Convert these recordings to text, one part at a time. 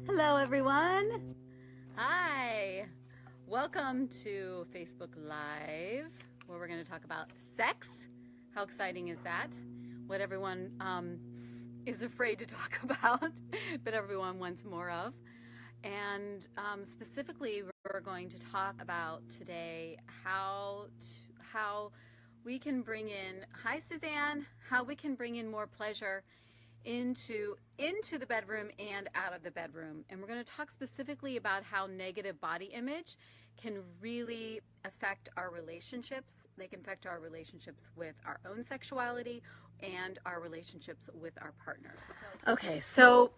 Hello everyone. Hi. Welcome to Facebook Live, where we're going to talk about sex. How exciting is that? What everyone is afraid to talk about, but everyone wants more of. And specifically, we're going to talk about today how we can bring in, hi Suzanne, how we can bring in more pleasure into the bedroom and out of the bedroom. And we're going to talk specifically about how negative body image can really affect our relationships. They can affect our relationships with our own sexuality and our relationships with our partners. Okay, so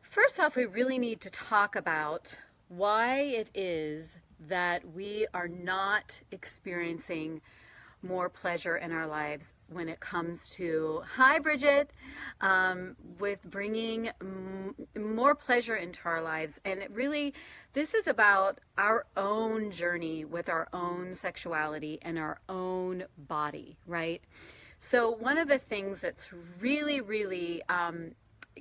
first off, we really need to talk about why it is that we are not experiencing more pleasure in our lives when it comes to, hi Bridget, with bringing more pleasure into our lives. And it really, this is about our own journey with our own sexuality and our own body, right? So one of the things that's really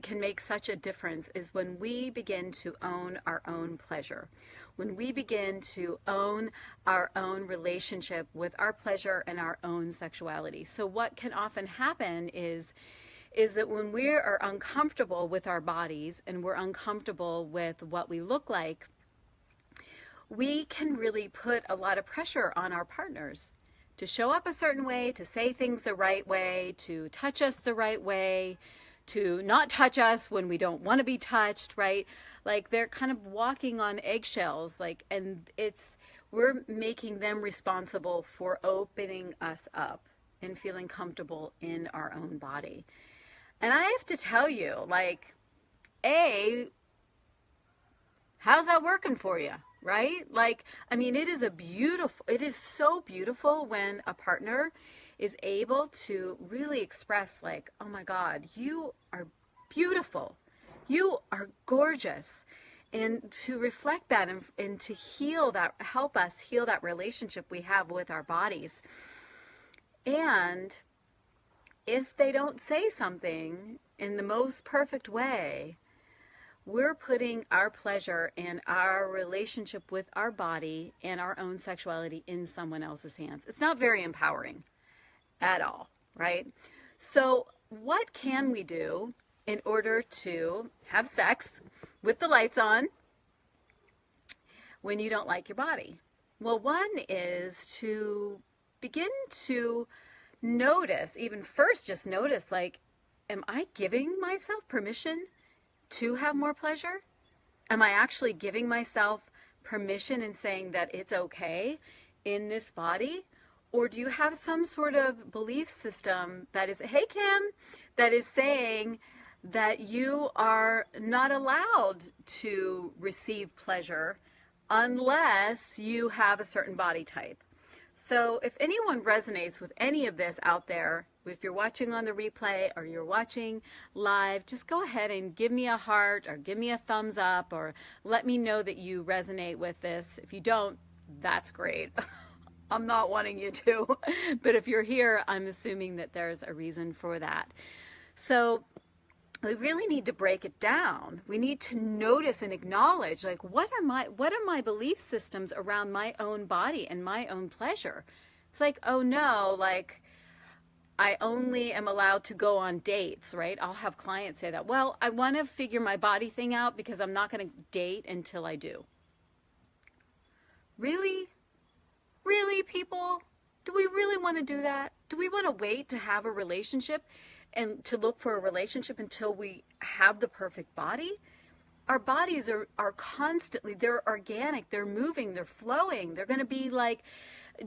can make such a difference is when we begin to own our own pleasure, when we begin to own our own relationship with our pleasure and our own sexuality. So what can often happen is that when we are uncomfortable with our bodies and we're uncomfortable with what we look like, we can really put a lot of pressure on our partners to show up a certain way, to say things the right way, to touch us the right way, to not touch us when we don't want to be touched, right? Like they're kind of walking on eggshells, and we're making them responsible for opening us up and feeling comfortable in our own body. And I have to tell you, how's that working for you, right? It is so beautiful when a partner is able to really express oh my God, you are beautiful. You are gorgeous. And to reflect that and to heal that, help us heal that relationship we have with our bodies. And if they don't say something in the most perfect way, we're putting our pleasure and our relationship with our body and our own sexuality in someone else's hands. It's not very empowering at all, right? So what can we do in order to have sex with the lights on when you don't like your body? Well, one is to begin to notice, even first just notice, am I giving myself permission to have more pleasure? Am I actually giving myself permission and saying that it's okay in this body? Or do you have some sort of belief system that is, hey Kim, that is saying that you are not allowed to receive pleasure unless you have a certain body type? So if anyone resonates with any of this out there, if you're watching on the replay or you're watching live, just go ahead and give me a heart or give me a thumbs up or let me know that you resonate with this. If you don't, that's great. I'm not wanting you to, but if you're here, I'm assuming that there's a reason for that. So we really need to break it down. We need to notice and acknowledge, what are my belief systems around my own body and my own pleasure? It's oh no, I only am allowed to go on dates, right? I'll have clients say that, well, I want to figure my body thing out because I'm not going to date until I do. Really? Really, people? Do we really want to do that? Do we want to wait to have a relationship and to look for a relationship until we have the perfect body? Our bodies are constantly, they're organic, they're moving, they're flowing. They're going to be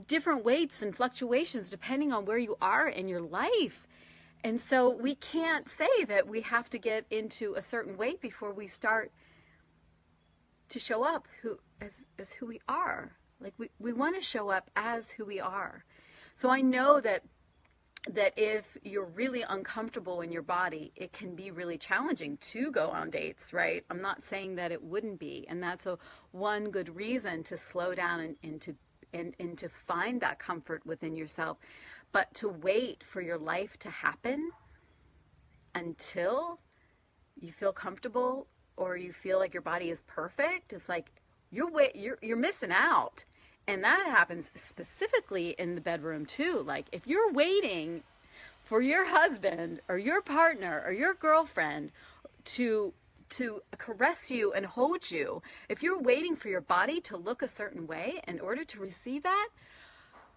different weights and fluctuations depending on where you are in your life. And so we can't say that we have to get into a certain weight before we start to show up as who we are. We want to show up as who we are. So I know that if you're really uncomfortable in your body, it can be really challenging to go on dates, right? I'm not saying that it wouldn't be. And that's one good reason to slow down and to find that comfort within yourself. But to wait for your life to happen until you feel comfortable or you feel like your body is perfect, it's like you're missing out. And that happens specifically in the bedroom too. Like if you're waiting for your husband or your partner or your girlfriend to caress you and hold you, if you're waiting for your body to look a certain way in order to receive that,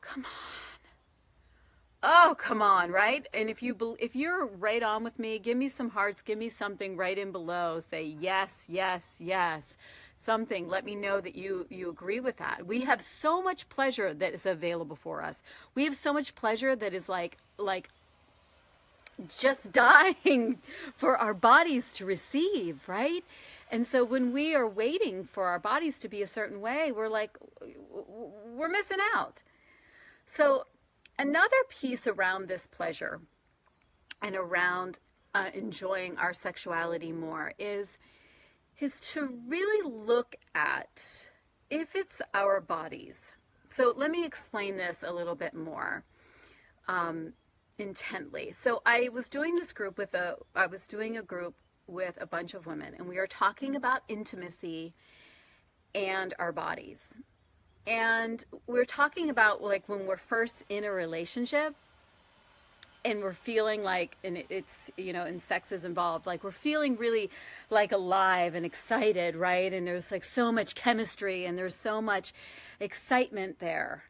come on. Oh, come on, right? And if you're right on with me, give me some hearts, give me something right in below. Say yes, yes, yes. Something, let me know that you agree with that. We have so much pleasure that is available for us. We have so much pleasure that is like just dying for our bodies to receive, right? And so when we are waiting for our bodies to be a certain way, we're missing out. So another piece around this pleasure and around enjoying our sexuality more is to really look at if it's our bodies. So let me explain this a little bit more intently. So I was doing this group with a bunch of women, and we are talking about intimacy and our bodies. And we're talking about like when we're first in a relationship and we're feeling like, and it's, and sex is involved, like we're feeling really like alive and excited, right? And there's like so much chemistry and there's so much excitement there,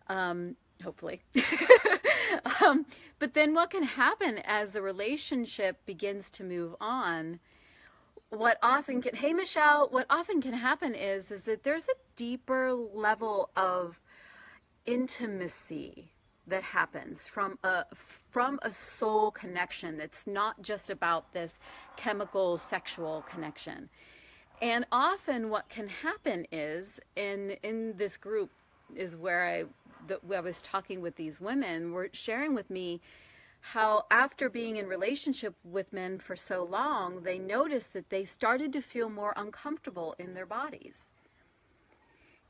hopefully. But then what can happen as the relationship begins to move on, what often can happen is that there's a deeper level of intimacy that happens from a soul connection that's not just about this chemical sexual connection. And often what can happen is in this group is where I was talking with these women, were sharing with me how after being in relationship with men for so long, they noticed that they started to feel more uncomfortable in their bodies.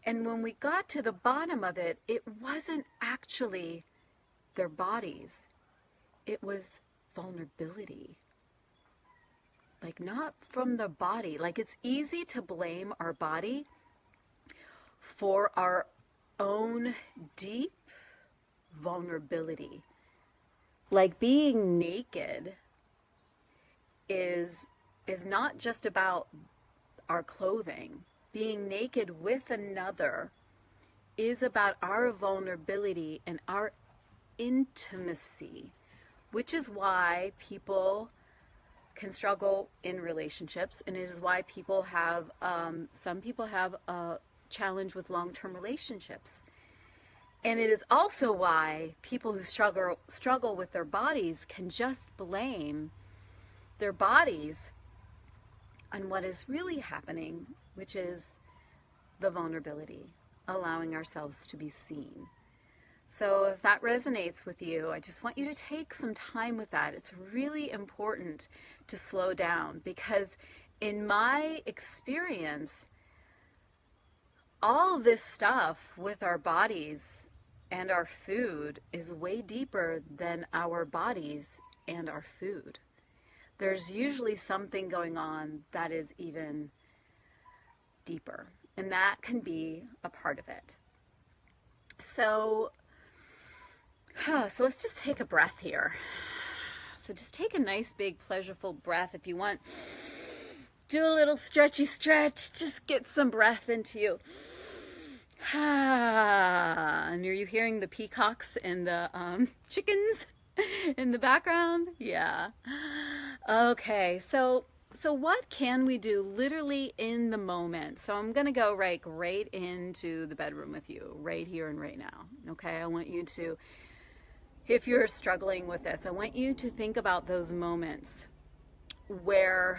And when we got to the bottom of it, it wasn't actually their bodies. It was vulnerability. Like not from the body. Like it's easy to blame our body for our own deep vulnerability. Like being naked is not just about our clothing. Being naked with another is about our vulnerability and our intimacy, which is why people can struggle in relationships, and it is why people have some people have a challenge with long-term relationships. And it is also why people who struggle with their bodies can just blame their bodies on what is really happening, which is the vulnerability, allowing ourselves to be seen. So if that resonates with you, I just want you to take some time with that. It's really important to slow down because in my experience, all this stuff with our bodies and our food is way deeper than our bodies and our food. There's usually something going on that is even deeper, and that can be a part of it. So let's just take a breath here. So just take a nice big pleasureful breath if you want. Do a little stretchy stretch. Just get some breath into you. And are you hearing the peacocks and the chickens in the background? Yeah. Okay, so what can we do literally in the moment? So I'm going to go right into the bedroom with you right here and right now. Okay, I want you to, if you're struggling with this, I want you to think about those moments where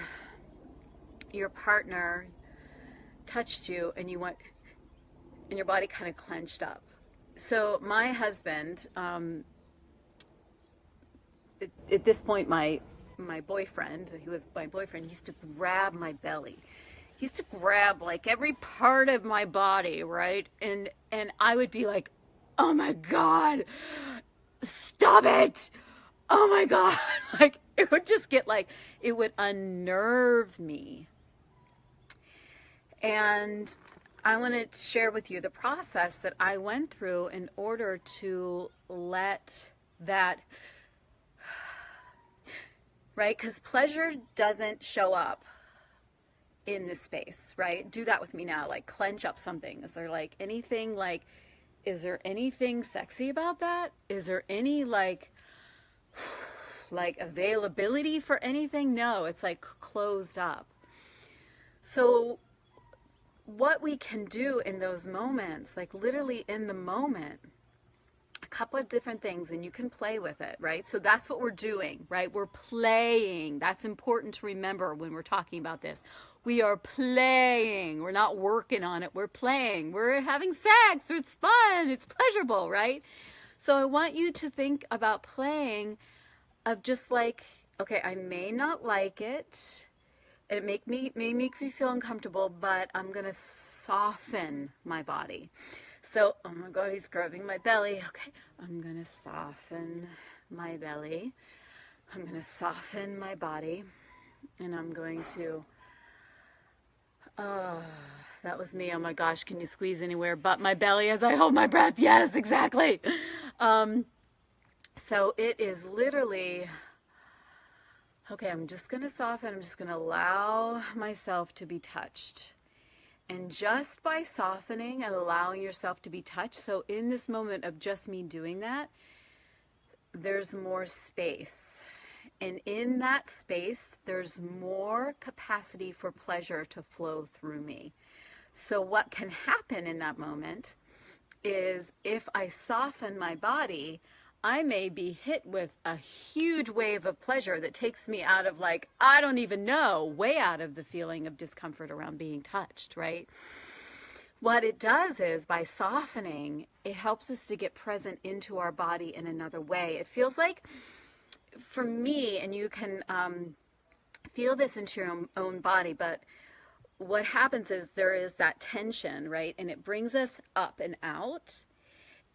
your partner touched you and you went, and your body kind of clenched up. So my husband, at this point, my boyfriend, he was my boyfriend, he used to grab my belly. He used to grab like every part of my body, right? And I would be like, oh my God, stop it. Oh my God. Like it would just get like, it would unnerve me. And I want to share with you the process that I went through in order to let that, right? Because pleasure doesn't show up in this space, right? Do that with me now, like clench up something. Is there like anything like, is there anything sexy about that? Is there any like availability for anything? No, it's like closed up. So what we can do in those moments, like literally in the moment, a couple of different things, and you can play with it, right? So that's what we're doing, right? We're playing. That's important to remember when we're talking about this. We are playing. We're not working on it. We're playing. We're having sex. It's fun. It's pleasurable, right? So I want you to think about playing of just like, okay, I may not like it. It may make me feel uncomfortable, but I'm going to soften my body. So, oh my God, he's grabbing my belly. Okay, I'm going to soften my belly. I'm going to soften my body. And I'm going to, that was me. Oh my gosh, can you squeeze anywhere but my belly as I hold my breath? Yes, exactly. So it is literally, okay, I'm just going to soften. I'm just going to allow myself to be touched. And just by softening and allowing yourself to be touched, so in this moment of just me doing that, there's more space. And in that space, there's more capacity for pleasure to flow through me. So what can happen in that moment is if I soften my body, I may be hit with a huge wave of pleasure that takes me out of like, I don't even know, way out of the feeling of discomfort around being touched, right? What it does is by softening, it helps us to get present into our body in another way. It feels like, for me, and you can feel this into your own body, but what happens is there is that tension, right? And it brings us up and out.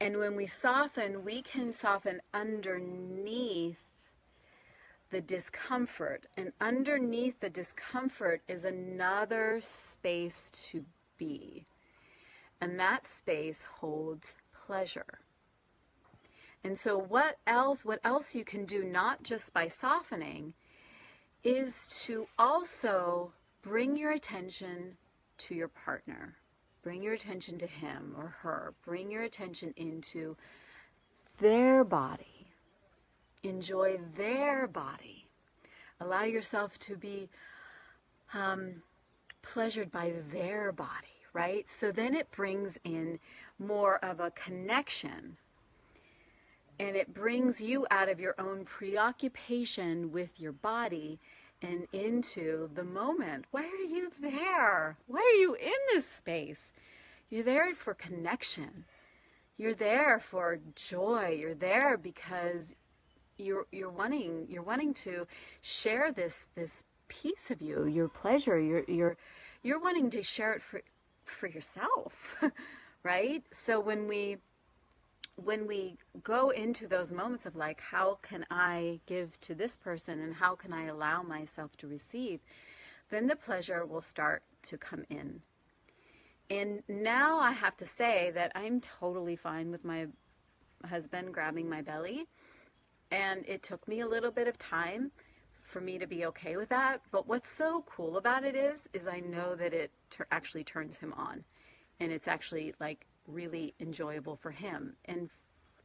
And when we soften, we can soften underneath the discomfort. And underneath the discomfort is another space to be. And that space holds pleasure. And so what else you can do, not just by softening, is to also bring your attention to your partner. Bring your attention to him or her. Bring your attention into their body. Enjoy their body. Allow yourself to be pleasured by their body, right? So then it brings in more of a connection. And it brings you out of your own preoccupation with your body and into the moment. Why are you there? Why are you in this space? You're there for connection. You're there for joy. You're there because you're wanting to share this piece of you, your pleasure. You're wanting to share it for yourself, right? So when we go into those moments of like, how can I give to this person and how can I allow myself to receive, then the pleasure will start to come in. And now I have to say that I'm totally fine with my husband grabbing my belly. And it took me a little bit of time for me to be okay with that. But what's so cool about it is I know that it actually turns him on. And it's actually like really enjoyable for him. And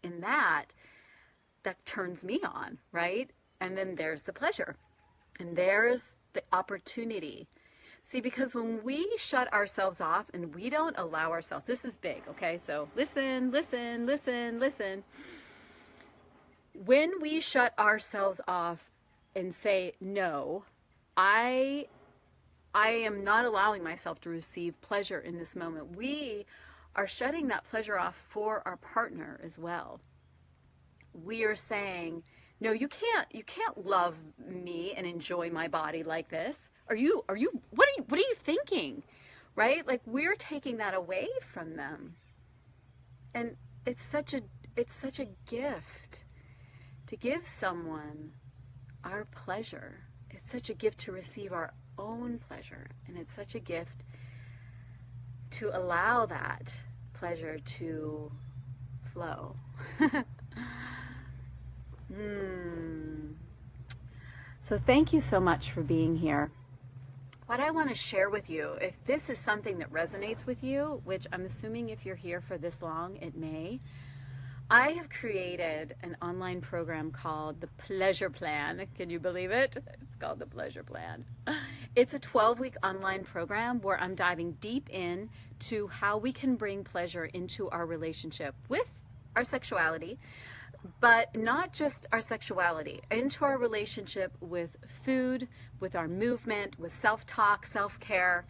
in that turns me on, right? And then there's the pleasure. And there's the opportunity. See, because when we shut ourselves off and we don't allow ourselves, this is big, okay? So listen. When we shut ourselves off and say, no, I am not allowing myself to receive pleasure in this moment, we are shutting that pleasure off for our partner as well. We are saying, no, you can't love me and enjoy my body like this. What are you thinking? Right? Like we're taking that away from them. And it's such a gift to give someone our pleasure. It's such a gift to receive our own pleasure. And it's such a gift to allow that pleasure to flow. So thank you so much for being here. What I want to share with you, if this is something that resonates with you, which I'm assuming if you're here for this long, it may, I have created an online program called the Pleasure Plan. Can you believe it? It's called the Pleasure Plan. It's a 12-week online program where I'm diving deep in to how we can bring pleasure into our relationship with our sexuality, but not just our sexuality, into our relationship with food, with our movement, with self-talk, self-care.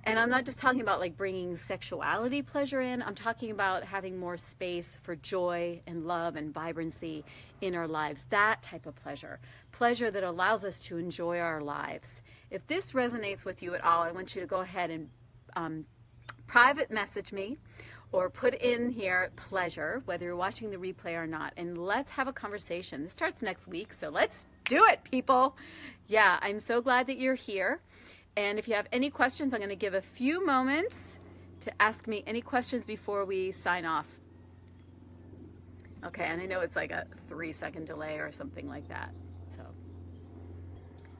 And I'm not just talking about like bringing sexuality pleasure in. I'm talking about having more space for joy and love and vibrancy in our lives. That type of pleasure. Pleasure that allows us to enjoy our lives. If this resonates with you at all, I want you to go ahead and private message me or put in here pleasure, whether you're watching the replay or not, and let's have a conversation. This starts next week, so let's do it, people. Yeah, I'm so glad that you're here. And if you have any questions, I'm going to give a few moments to ask me any questions before we sign off. Okay, and I know it's like a 3-second delay or something like that. So,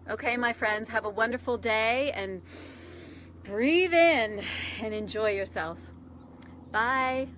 okay, my friends, have a wonderful day and breathe in and enjoy yourself. Bye.